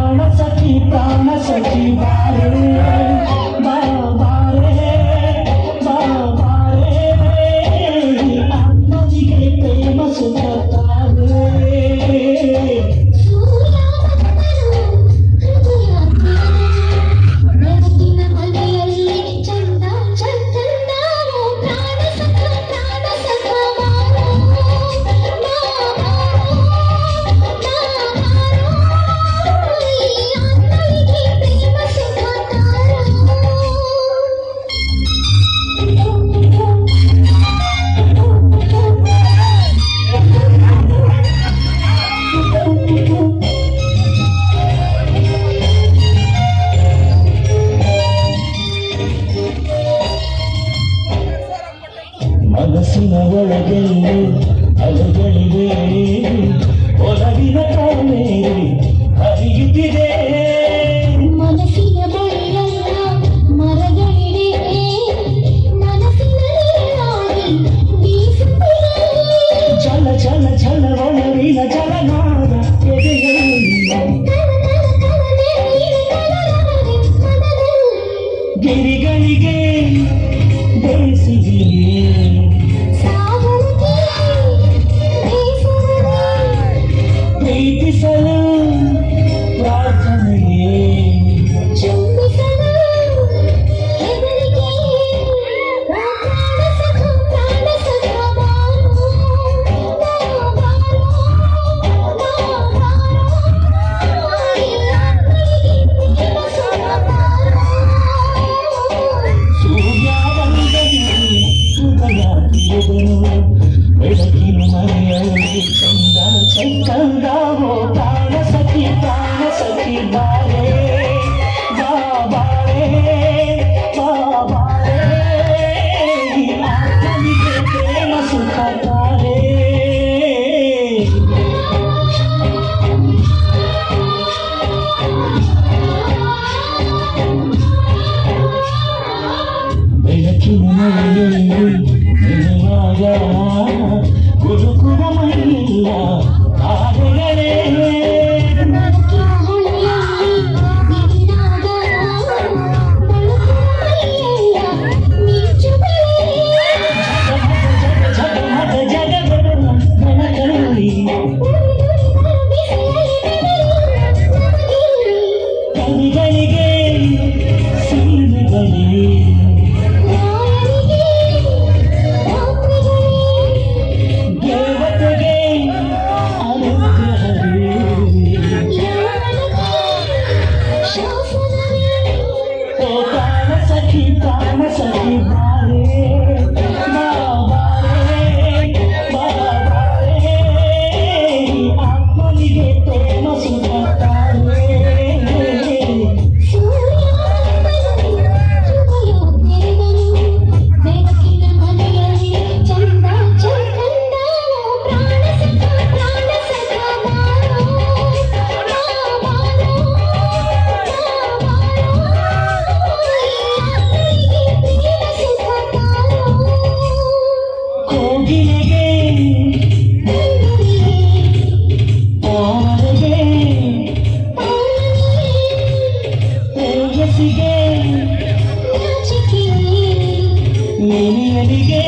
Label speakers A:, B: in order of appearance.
A: ಪ್ರಾಣ ಸಖಿ ಬಾರೆ ಬಾರೆ ಬಾರೆ ಅಮ್ಮನಿಗೆ ಪ್ರೇಮ ಸುತ್ತಾರೆ ಮನಸ್ಸಿನ ಒಳಗೆಲ್ಲೂ ಅಲೆಗಳಿವೆ ಒಲವಿನ ಕಾವೇರಿ ಹರಿಯುತ್ತಿದೆ
B: ಮನಸ್ಸಿನ ಬಳಿಯಲ್ಲ ಮರಗಳಿವೆ ಮನಸ್ಸಿನಲ್ಲಿ ಬೀಸುತ್ತಿದೆ
A: ಚಲ ಚಲ ಚಲ ಒಳವಿನ ಜಲನಾದ ಗಿರಿಗಳಿಗೆ ಬೇಸಿಗೆ ಪ್ರೀತಿಸಲು ಪ್ರಾರ್ಥನೆಯೇ
B: ಚುಂಬಿಸಲು ಹೆದರಿಕೆ ಪ್ರಾಣ ಸಖ
A: ಬೆಳಕಿನ ಮನೆಯಲ್ಲಿ ಚಂದ ಚಂದಾವೋ ಪ್ರಾಣ ಸಖಿ ಬಾರೆ ಬಾರೆ ಬಾರೆ ಆತ್ಮನಿಗೆ ಪ್ರೇಮ ಸುಖ ತಾರೆ ಬೆಳಕಿನ ಮನೆಯಲ್ಲಿ ನಿಜವಾಗ ಗುರುಕುಲ ಮೈಯ ತಾರೆಗಳೇ ಜಗಮಗ ಜಗಗಳ ಮನಗಳಲ್ಲಿ ಕವಿಗಳಿಗೆ ಸೀಮೆಗಳೇ ಪ್ರಾಣ ಸಖಿ ಬಾರೆ ಬಾರೆ ಆತ್ಮನಿಗೆ ಪ್ರೇಮ ಸುತ್ತಾರೆ
B: ಬೆಳಕಿನ ಮನೆಯಲ್ಲಿ ಚಂದ ಚಂದ ಪ್ರಾಣ ಸಖ
A: ಕೋಗಿಲೆಗೆ ತಾವರೆಗೆ ತೇಜಸ್ಸಿಗೆ ಮಿನಿಯನಿಗೆ